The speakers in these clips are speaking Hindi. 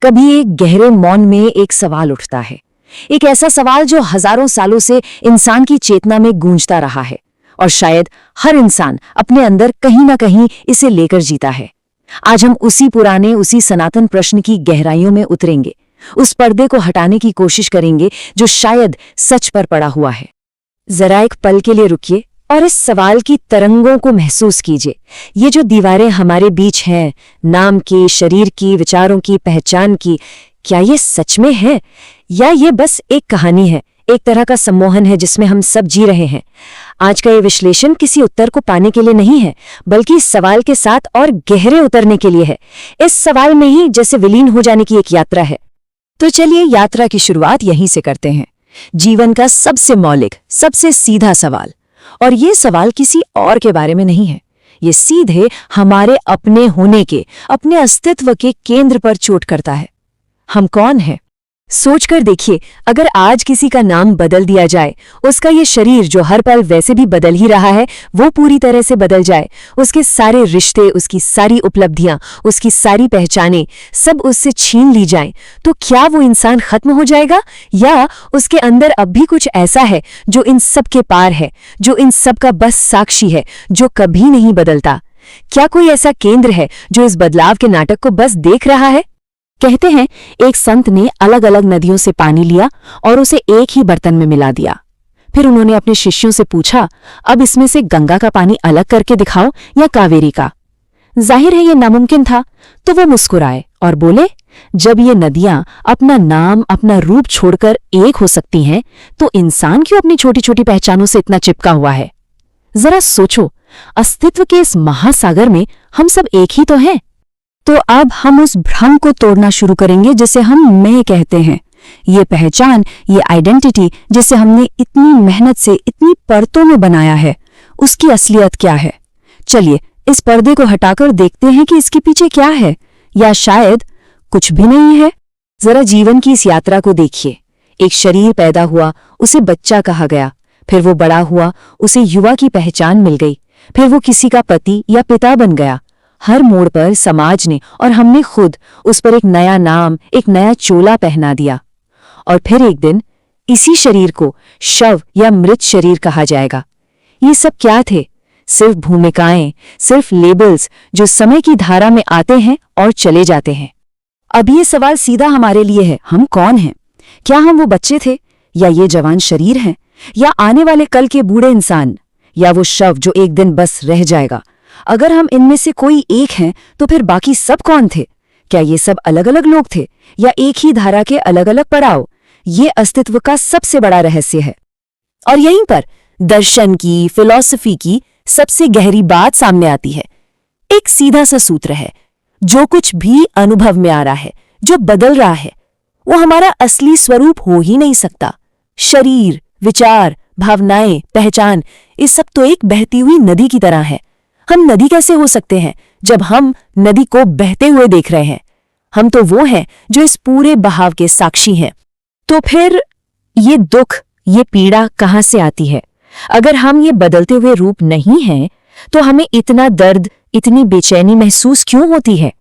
कभी एक गहरे मौन में एक सवाल उठता है, एक ऐसा सवाल जो हजारों सालों से इंसान की चेतना में गूंजता रहा है और शायद हर इंसान अपने अंदर कहीं ना कहीं इसे लेकर जीता है। आज हम उसी सनातन प्रश्न की गहराइयों में उतरेंगे, उस पर्दे को हटाने की कोशिश करेंगे जो शायद सच पर पड़ा हुआ है। जरा एक पल के लिए रुकिए और इस सवाल की तरंगों को महसूस कीजिए। ये जो दीवारें हमारे बीच हैं, नाम की, शरीर की, विचारों की, पहचान की, क्या ये सच में है या ये बस एक कहानी है, एक तरह का सम्मोहन है जिसमें हम सब जी रहे हैं? आज का ये विश्लेषण किसी उत्तर को पाने के लिए नहीं है, बल्कि इस सवाल के साथ और गहरे उतरने के लिए है। इस सवाल में ही जैसे विलीन हो जाने की एक यात्रा है। तो चलिए यात्रा की शुरुआत यहीं से करते हैं। जीवन का सबसे मौलिक, सबसे सीधा सवाल। और ये सवाल किसी और के बारे में नहीं है, ये सीधे हमारे अपने होने के, अपने अस्तित्व के केंद्र पर चोट करता है। हम कौन हैं? सोचकर देखिए, अगर आज किसी का नाम बदल दिया जाए, उसका ये शरीर जो हर पल वैसे भी बदल ही रहा है, वो पूरी तरह से बदल जाए, उसके सारे रिश्ते, उसकी सारी उपलब्धियां, उसकी सारी पहचानें सब उससे छीन ली जाएं, तो क्या वो इंसान खत्म हो जाएगा या उसके अंदर अब भी कुछ ऐसा है जो इन सब के पार है, जो इन सब का बस साक्षी है, जो कभी नहीं बदलता? क्या कोई ऐसा केंद्र है जो इस बदलाव के नाटक को बस देख रहा है? कहते हैं एक संत ने अलग अलग नदियों से पानी लिया और उसे एक ही बर्तन में मिला दिया। फिर उन्होंने अपने शिष्यों से पूछा, अब इसमें से गंगा का पानी अलग करके दिखाओ या कावेरी का? जाहिर है ये नामुमकिन था, तो वो मुस्कुराए और बोले, जब ये नदियां अपना नाम, अपना रूप छोड़कर एक हो सकती हैं, तो इंसान क्यों अपनी छोटी छोटी पहचानों से इतना चिपका हुआ है? जरा सोचो, अस्तित्व के इस महासागर में हम सब एक ही तो हैं। तो अब हम उस भ्रम को तोड़ना शुरू करेंगे जिसे हम मैं कहते हैं। ये पहचान, ये आइडेंटिटी जिसे हमने इतनी मेहनत से इतनी परतों में बनाया है, उसकी असलियत क्या है? चलिए इस पर्दे को हटाकर देखते हैं कि इसके पीछे क्या है, या शायद कुछ भी नहीं है। जरा जीवन की इस यात्रा को देखिए। एक शरीर पैदा हुआ, उसे बच्चा कहा गया, फिर वो बड़ा हुआ, उसे युवा की पहचान मिल गई, फिर वो किसी का पति या पिता बन गया। हर मोड़ पर समाज ने और हमने खुद उस पर एक नया नाम, एक नया चोला पहना दिया। और फिर एक दिन इसी शरीर को शव या मृत शरीर कहा जाएगा। ये सब क्या थे? सिर्फ भूमिकाएं, सिर्फ लेबल्स जो समय की धारा में आते हैं और चले जाते हैं। अब ये सवाल सीधा हमारे लिए है, हम कौन हैं? क्या हम वो बच्चे थे, या ये जवान शरीर हैं, या आने वाले कल के बूढ़े इंसान, या वो शव जो एक दिन बस रह जाएगा? अगर हम इनमें से कोई एक हैं, तो फिर बाकी सब कौन थे? क्या ये सब अलग अलग लोग थे, या एक ही धारा के अलग अलग पड़ाव? ये अस्तित्व का सबसे बड़ा रहस्य है। और यहीं पर दर्शन की, फिलॉसफी की सबसे गहरी बात सामने आती है। एक सीधा सा सूत्र है, जो कुछ भी अनुभव में आ रहा है, जो बदल रहा है, वो हमारा असली स्वरूप हो ही नहीं सकता। शरीर, विचार, भावनाएं, पहचान, ये सब तो एक बहती हुई नदी की तरह है। हम नदी कैसे हो सकते हैं जब हम नदी को बहते हुए देख रहे हैं? हम तो वो हैं जो इस पूरे बहाव के साक्षी हैं। तो फिर ये दुख, ये पीड़ा कहाँ से आती है? अगर हम ये बदलते हुए रूप नहीं हैं, तो हमें इतना दर्द, इतनी बेचैनी महसूस क्यों होती है?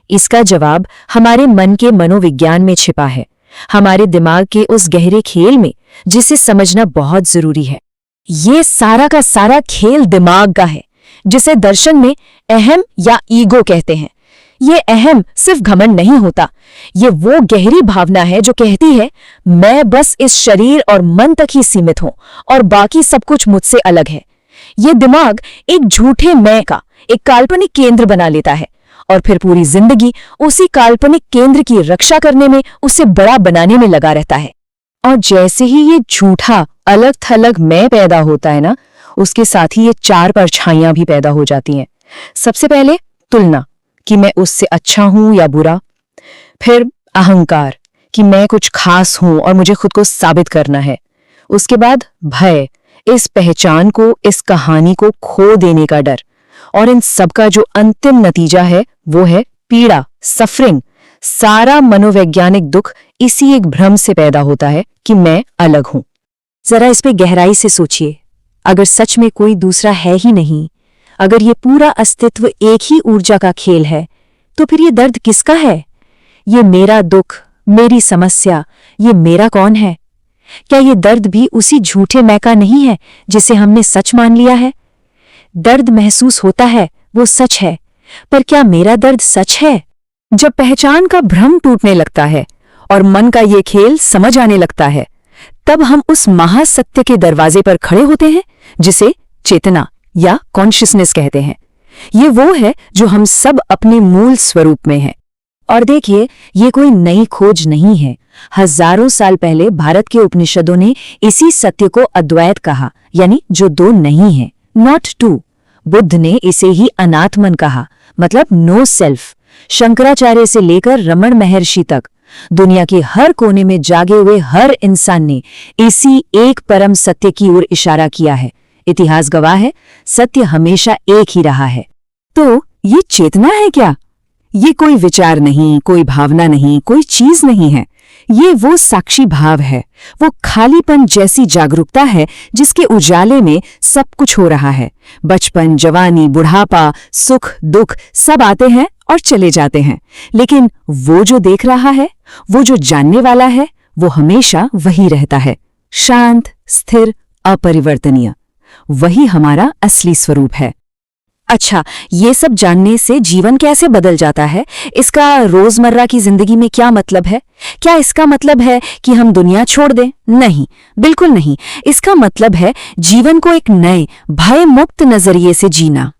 इसका जवाब हमारे मन के मनोविज्ञान में छिपा है, हमारे दिमाग के उस गहरे खेल में, जिसे समझना बहुत जरूरी है। ये सारा का सारा खेल दिमाग का है, जिसे दर्शन में अहम या ईगो कहते हैं। ये अहम सिर्फ घमंड नहीं होता, ये वो गहरी भावना है जो कहती है, मैं बस इस शरीर और मन तक ही सीमित हूं और बाकी सब कुछ मुझसे अलग है। ये दिमाग एक झूठे मैं का एक काल्पनिक केंद्र बना लेता है और फिर पूरी जिंदगी उसी काल्पनिक केंद्र की रक्षा करने में, उसे बड़ा बनाने में लगा रहता है। और जैसे ही ये झूठा अलग थलग मैं पैदा होता है ना, उसके साथ ही ये चार परछाइयां भी पैदा हो जाती हैं। सबसे पहले तुलना, कि मैं उससे अच्छा हूं या बुरा। फिर अहंकार, कि मैं कुछ खास हूं और मुझे खुद को साबित करना है। उसके बाद भय, इस पहचान को, इस कहानी को खो देने का डर। और इन सब का जो अंतिम नतीजा है वो है पीड़ा, सफरिंग। सारा मनोवैज्ञानिक दुख इसी एक भ्रम से पैदा होता है कि मैं अलग हूं। जरा इस पे गहराई से सोचिए। अगर सच में कोई दूसरा है ही नहीं, अगर ये पूरा अस्तित्व एक ही ऊर्जा का खेल है, तो फिर ये दर्द किसका है? ये मेरा दुख, मेरी समस्या, ये मेरा कौन है? क्या ये दर्द भी उसी झूठे मैं का नहीं है जिसे हमने सच मान लिया है? दर्द महसूस होता है, वो सच है, पर क्या मेरा दर्द सच है? जब पहचान का भ्रम टूटने लगता है और मन का ये खेल समझ आने लगता है, तब हम उस महासत्य के दरवाजे पर खड़े होते हैं जिसे चेतना या कॉन्शियसनेस कहते हैं। ये वो है जो हम सब अपने मूल स्वरूप में है। और देखिए, ये कोई नई खोज नहीं है। हजारों साल पहले भारत के उपनिषदों ने इसी सत्य को अद्वैत कहा, यानी जो दो नहीं है, नॉट टू। बुद्ध ने इसे ही अनात्मन कहा, मतलब नो सेल्फ। शंकराचार्य से लेकर रमण महर्षि तक दुनिया के हर कोने में जागे हुए हर इंसान ने इसी एक परम सत्य की ओर इशारा किया है। इतिहास गवाह है, सत्य हमेशा एक ही रहा है। तो ये चेतना है क्या? ये कोई विचार नहीं, कोई भावना नहीं, कोई चीज नहीं है। ये वो साक्षी भाव है, वो खालीपन जैसी जागरूकता है जिसके उजाले में सब कुछ हो रहा है। बचपन, जवानी, बुढ़ापा, सुख, दुख सब आते हैं और चले जाते हैं, लेकिन वो जो देख रहा है, वो जो जानने वाला है, वो हमेशा वही रहता है, शांत, स्थिर, अपरिवर्तनीय। वही हमारा असली स्वरूप है। अच्छा, ये सब जानने से जीवन कैसे बदल जाता है? इसका रोजमर्रा की जिंदगी में क्या मतलब है? क्या इसका मतलब है कि हम दुनिया छोड़ दें? नहीं, बिल्कुल नहीं। इसका मतलब है जीवन को एक नए, भय मुक्त नजरिए से जीना।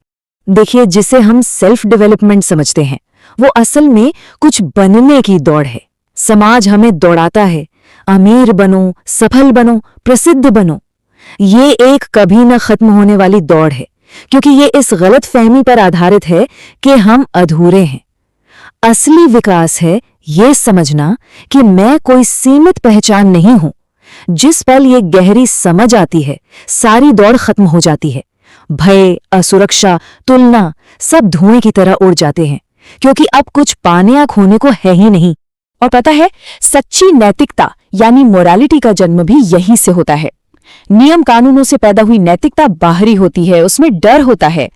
देखिए, जिसे हम सेल्फ डेवलपमेंट समझते हैं, वो असल में कुछ बनने की दौड़ है। समाज हमें दौड़ाता है, अमीर बनो, सफल बनो, प्रसिद्ध बनो। ये एक कभी न खत्म होने वाली दौड़ है, क्योंकि ये इस गलत फहमी पर आधारित है कि हम अधूरे हैं। असली विकास है ये समझना कि मैं कोई सीमित पहचान नहीं हूं। जिस पल ये गहरी समझ आती है, सारी दौड़ खत्म हो जाती है। भय, असुरक्षा, तुलना सब धुएं की तरह उड़ जाते हैं, क्योंकि अब कुछ पाने या खोने को है ही नहीं। और पता है, सच्ची नैतिकता यानी मोरालिटी का जन्म भी यहीं से होता है। नियम कानूनों से पैदा हुई नैतिकता बाहरी होती है, उसमें डर होता है।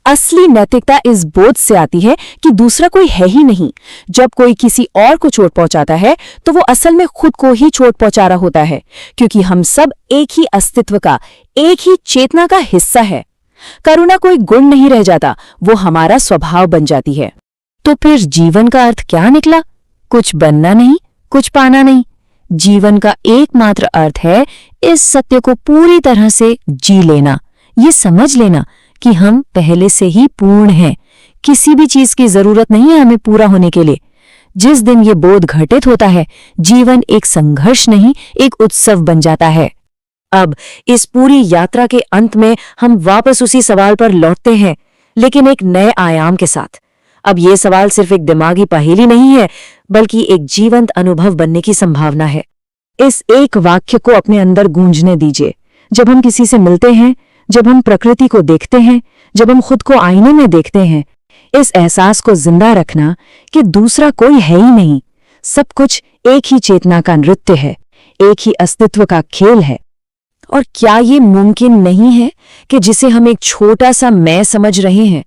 असली नैतिकता इस बोध से आती है कि दूसरा कोई है ही नहीं। जब कोई किसी और को चोट पहुंचाता है तो वो असल में खुद को ही चोट पहुंचा रहा होता है, क्योंकि हम सब एक ही अस्तित्व का, एक ही चेतना का हिस्सा है। करुणा कोई गुण नहीं रह जाता, वो हमारा स्वभाव बन जाती है। तो फिर जीवन का अर्थ क्या निकला? कुछ बनना नहीं, कुछ पाना नहीं। जीवन का एकमात्र अर्थ है इस सत्य को पूरी तरह से जी लेना, ये समझ लेना कि हम पहले से ही पूर्ण हैं। किसी भी चीज की जरूरत नहीं है हमें पूरा होने के लिए। जिस दिन ये बोध घटित होता है, जीवन एक संघर्ष नहीं, एक उत्सव बन जाता है। अब इस पूरी यात्रा के अंत में हम वापस उसी सवाल पर लौटते हैं, लेकिन एक नए आयाम के साथ। अब ये सवाल सिर्फ एक दिमागी पहेली नहीं है, बल्कि एक जीवंत अनुभव बनने की संभावना है। इस एक वाक्य को अपने अंदर गूंजने दीजिए। जब हम किसी से मिलते हैं, जब हम प्रकृति को देखते हैं, जब हम खुद को आईने में देखते हैं, इस एहसास को जिंदा रखना कि दूसरा कोई है ही नहीं, सब कुछ एक ही चेतना का नृत्य है, एक ही अस्तित्व का खेल है। और क्या ये मुमकिन नहीं है कि जिसे हम एक छोटा सा मैं समझ रहे हैं,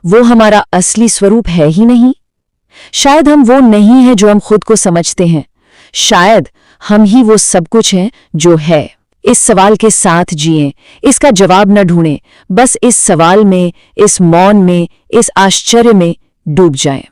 वो हमारा असली स्वरूप है ही नहीं? शायद हम वो नहीं है जो हम खुद को समझते हैं। शायद हम ही वो सब कुछ हैं जो है। इस सवाल के साथ जिएं, इसका जवाब न ढूंढें, बस इस सवाल में, इस मौन में, इस आश्चर्य में डूब जाएं।